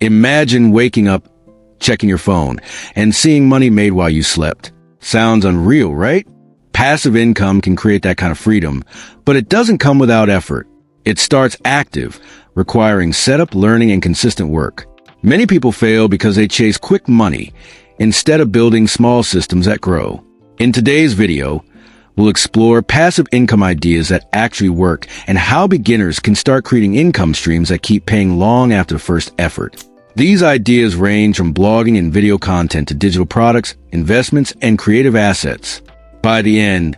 Imagine waking up, checking your phone, and seeing money made while you slept. Sounds unreal, right? Passive income can create that kind of freedom, but it doesn't come without effort. It starts active, requiring setup, learning, and consistent work. Many people fail because they chase quick money instead of building small systems that grow. In today's video, we'll explore passive income ideas that actually work and how beginners can start creating income streams that keep paying long after the first effort. These ideas range from blogging and video content to digital products, investments, and creative assets. By the end,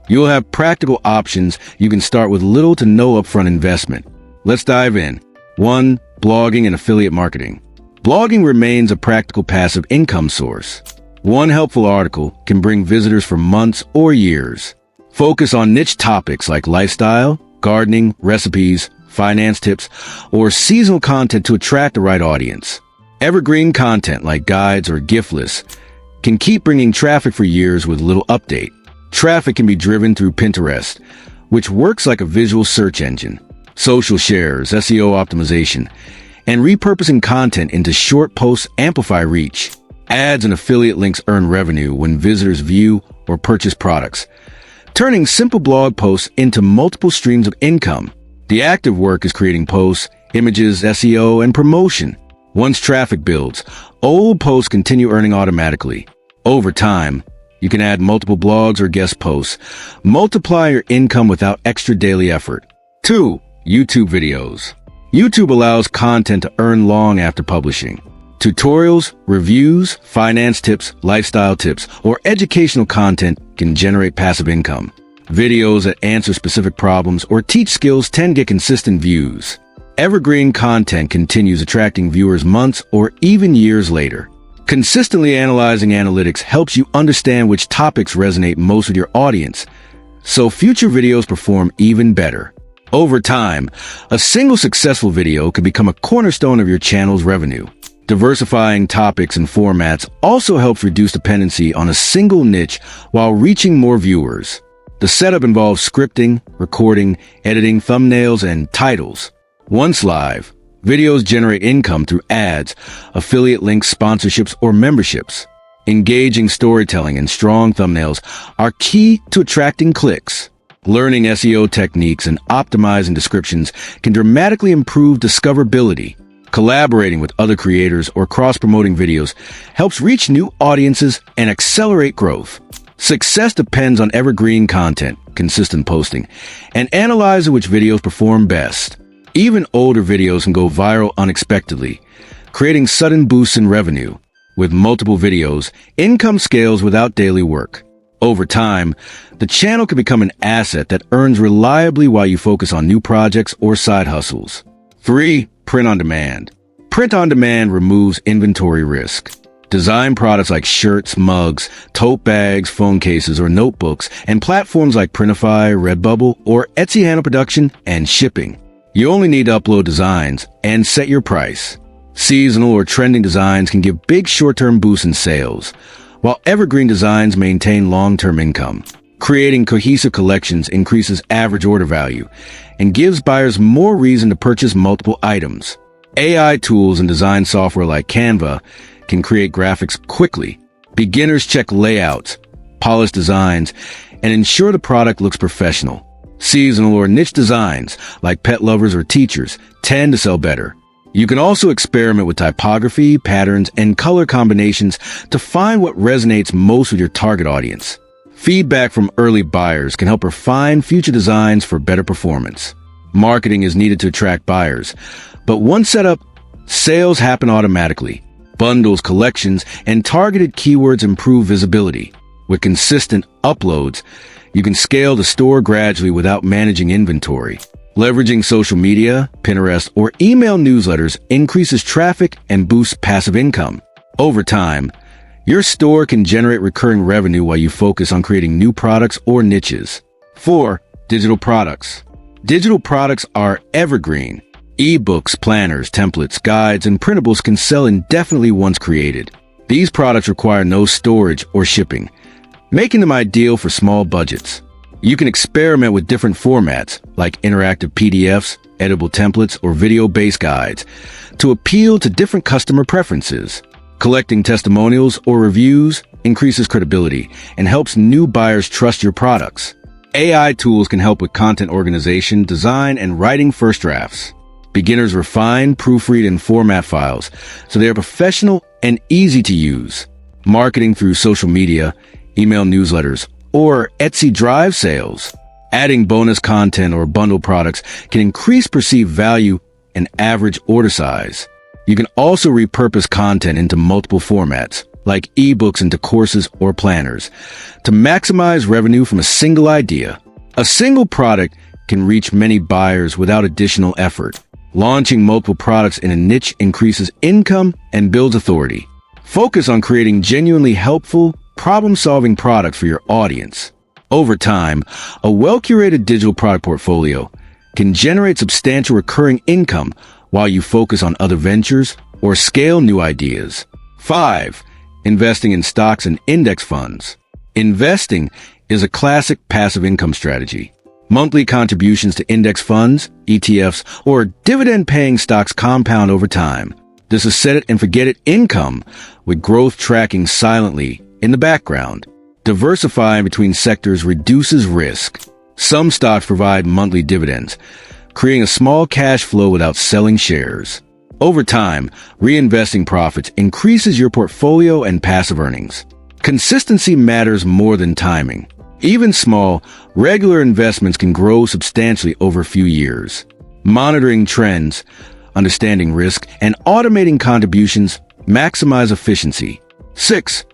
you'll have practical options you can start with little to no upfront investment. Let's dive in. 1. Blogging and affiliate marketing. Blogging remains a practical passive income source. One helpful article can bring visitors for months or years. Focus on niche topics like lifestyle, gardening, recipes, finance tips, or seasonal content to attract the right audience. Evergreen content like guides or gift lists can keep bringing traffic for years with little update. Traffic can be driven through Pinterest, which works like a visual search engine, social shares, SEO optimization, and repurposing content into short posts amplify reach. Ads and affiliate links earn revenue when visitors view or purchase products, turning simple blog posts into multiple streams of income. The active work is creating posts, images, SEO, and promotion. Once traffic builds, old posts continue earning automatically. Over time, you can add multiple blogs or guest posts, multiply your income without extra daily effort. 2. YouTube videos. YouTube allows content to earn long after publishing. Tutorials, reviews, finance tips, lifestyle tips, or educational content can generate passive income. Videos that answer specific problems or teach skills tend to get consistent views. Evergreen content continues attracting viewers months or even years later. Consistently analyzing analytics helps you understand which topics resonate most with your audience, so future videos perform even better. Over time, a single successful video could become a cornerstone of your channel's revenue. Diversifying topics and formats also helps reduce dependency on a single niche while reaching more viewers. The setup involves scripting, recording, editing, thumbnails, and titles. Once live, videos generate income through ads, affiliate links, sponsorships, or memberships. Engaging storytelling and strong thumbnails are key to attracting clicks. Learning SEO techniques and optimizing descriptions can dramatically improve discoverability. Collaborating with other creators or cross-promoting videos helps reach new audiences and accelerate growth. Success depends on evergreen content, consistent posting, and analyzing which videos perform best. Even older videos can go viral unexpectedly, creating sudden boosts in revenue. With multiple videos, income scales without daily work. Over time, the channel can become an asset that earns reliably while you focus on new projects or side hustles. 3. Print on demand. Print on demand removes inventory risk. Design products like shirts, mugs, tote bags, phone cases, or notebooks, and platforms like Printify, Redbubble, or Etsy handle production and shipping. You only need to upload designs and set your price. Seasonal or trending designs can give big short-term boosts in sales, while evergreen designs maintain long-term income. Creating cohesive collections increases average order value and gives buyers more reason to purchase multiple items. AI tools and design software like Canva can create graphics quickly. Beginners check layouts, polish designs, and ensure the product looks professional. Seasonal or niche designs, like pet lovers or teachers, tend to sell better. You can also experiment with typography, patterns, and color combinations to find what resonates most with your target audience. Feedback from early buyers can help refine future designs for better performance. Marketing is needed to attract buyers, but once set up, sales happen automatically. Bundles, collections, and targeted keywords improve visibility. With consistent uploads, you can scale the store gradually without managing inventory. Leveraging social media, Pinterest, or email newsletters increases traffic and boosts passive income. Over time, your store can generate recurring revenue while you focus on creating new products or niches. 4. Digital products. Digital products are evergreen. Ebooks, planners, templates, guides, and printables can sell indefinitely once created. These products require no storage or shipping, making them ideal for small budgets. You can experiment with different formats, like interactive PDFs, editable templates, or video-based guides, to appeal to different customer preferences. Collecting testimonials or reviews increases credibility and helps new buyers trust your products. AI tools can help with content organization, design, and writing first drafts. Beginners refine, proofread, and format files so they are professional and easy to use. Marketing through social media, email newsletters, or Etsy Drive sales. Adding bonus content or bundle products can increase perceived value and average order size. You can also repurpose content into multiple formats, like ebooks into courses or planners, to maximize revenue from a single idea. A single product can reach many buyers without additional effort. Launching multiple products in a niche increases income and builds authority. Focus on creating genuinely helpful, problem-solving products for your audience. Over time, a well-curated digital product portfolio can generate substantial recurring income while you focus on other ventures or scale new ideas. 5. Investing in stocks and index funds. Investing is a classic passive income strategy. Monthly contributions to index funds, ETFs, or dividend-paying stocks compound over time. This is set-it-and-forget-it income, with growth tracking silently in the background. Diversifying between sectors reduces risk. Some stocks provide monthly dividends, creating a small cash flow without selling shares. Over time, reinvesting profits increases your portfolio and passive earnings. Consistency matters more than timing. Even small, regular investments can grow substantially over a few years. Monitoring trends, understanding risk, and automating contributions maximize efficiency. 6.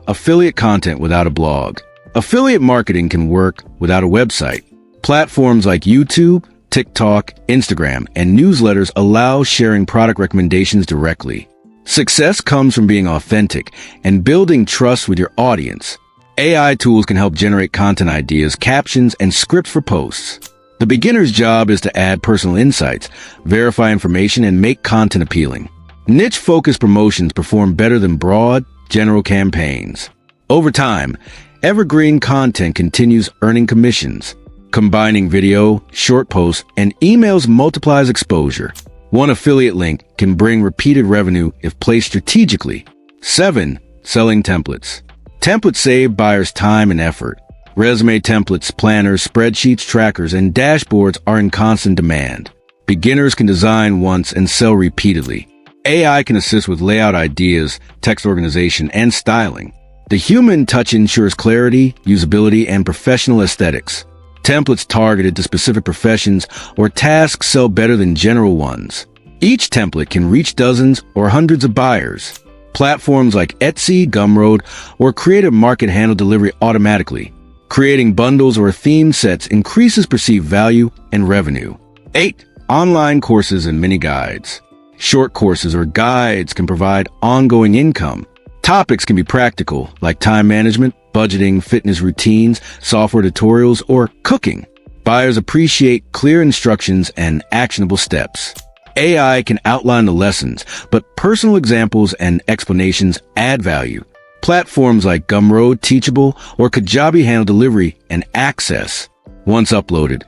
Affiliate content without a blog. Affiliate marketing can work without a website. Platforms like YouTube, TikTok, Instagram, and newsletters allow sharing product recommendations directly. Success comes from being authentic and building trust with your audience. AI tools can help generate content ideas, captions, and scripts for posts. The beginner's job is to add personal insights, verify information, and make content appealing. Niche-focused promotions perform better than broad, general campaigns. Over time, evergreen content continues earning commissions. Combining video, short posts, and emails multiplies exposure. One affiliate link can bring repeated revenue if placed strategically. 7. Selling templates. Templates save buyers time and effort. Resume templates, planners, spreadsheets, trackers, and dashboards are in constant demand. Beginners can design once and sell repeatedly. AI can assist with layout ideas, text organization, and styling. The human touch ensures clarity, usability, and professional aesthetics. Templates targeted to specific professions or tasks sell better than general ones. Each template can reach dozens or hundreds of buyers. Platforms like Etsy, Gumroad, or Creative Market handle delivery automatically. Creating bundles or theme sets increases perceived value and revenue. 8. Online courses and mini guides. Short courses or guides can provide ongoing income. Topics can be practical, like time management, budgeting, fitness routines, software tutorials, or cooking. Buyers appreciate clear instructions and actionable steps. AI can outline the lessons, but personal examples and explanations add value. Platforms like Gumroad, Teachable, or Kajabi handle delivery and access. Once uploaded,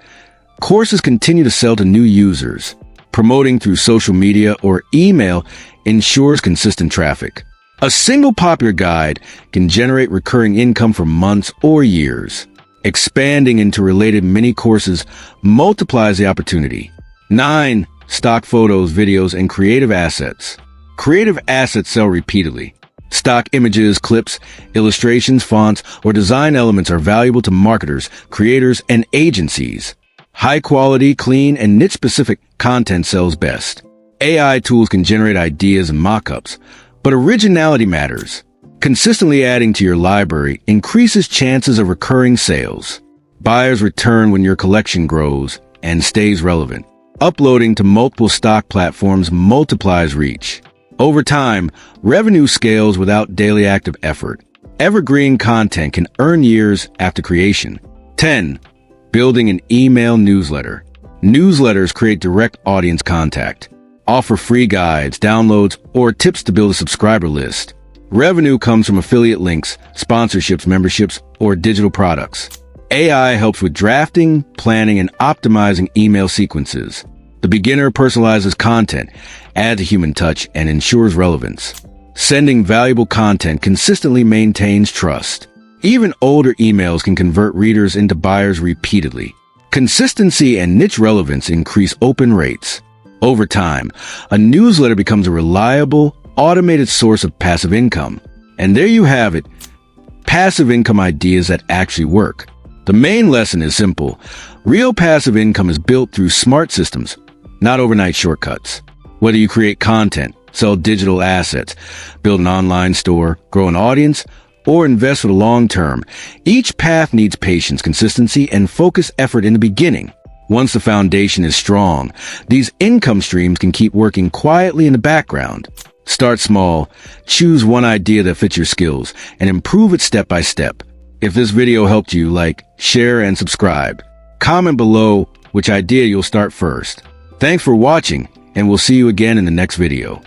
courses continue to sell to new users. Promoting through social media or email ensures consistent traffic. A single popular guide can generate recurring income for months or years. Expanding into related mini courses multiplies the opportunity. 9. Stock photos, videos, and creative assets. Creative assets sell repeatedly. Stock images, clips, illustrations, fonts, or design elements are valuable to marketers, creators, and agencies. High quality, clean, and niche-specific content sells best. AI tools can generate ideas and mock-ups, but originality matters. Consistently adding to your library increases chances of recurring sales. Buyers return when your collection grows and stays relevant. Uploading to multiple stock platforms multiplies reach. Over time, revenue scales without daily active effort. Evergreen content can earn years after creation. 10. Building an email newsletter. Newsletters create direct audience contact. Offer free guides, downloads, or tips to build a subscriber list. Revenue comes from affiliate links, sponsorships, memberships, or digital products. AI helps with drafting, planning, and optimizing email sequences. The The beginner personalizes content, adds a human touch, and ensures relevance. Sending valuable content consistently maintains trust. Even older emails can convert readers into buyers repeatedly. Consistency and niche relevance increase open rates. Over time, a newsletter becomes a reliable, automated source of passive income. And there you have it, passive income ideas that actually work. The main lesson is simple. Real passive income is built through smart systems, not overnight shortcuts. Whether you create content, sell digital assets, build an online store, grow an audience, or invest for the long term, each path needs patience, consistency, and focused effort in the beginning. Once the foundation is strong, these income streams can keep working quietly in the background. Start small, choose one idea that fits your skills, and improve it step by step. If this video helped you, like, share, and subscribe. Comment below which idea you'll start first. Thanks for watching, and we'll see you again in the next video.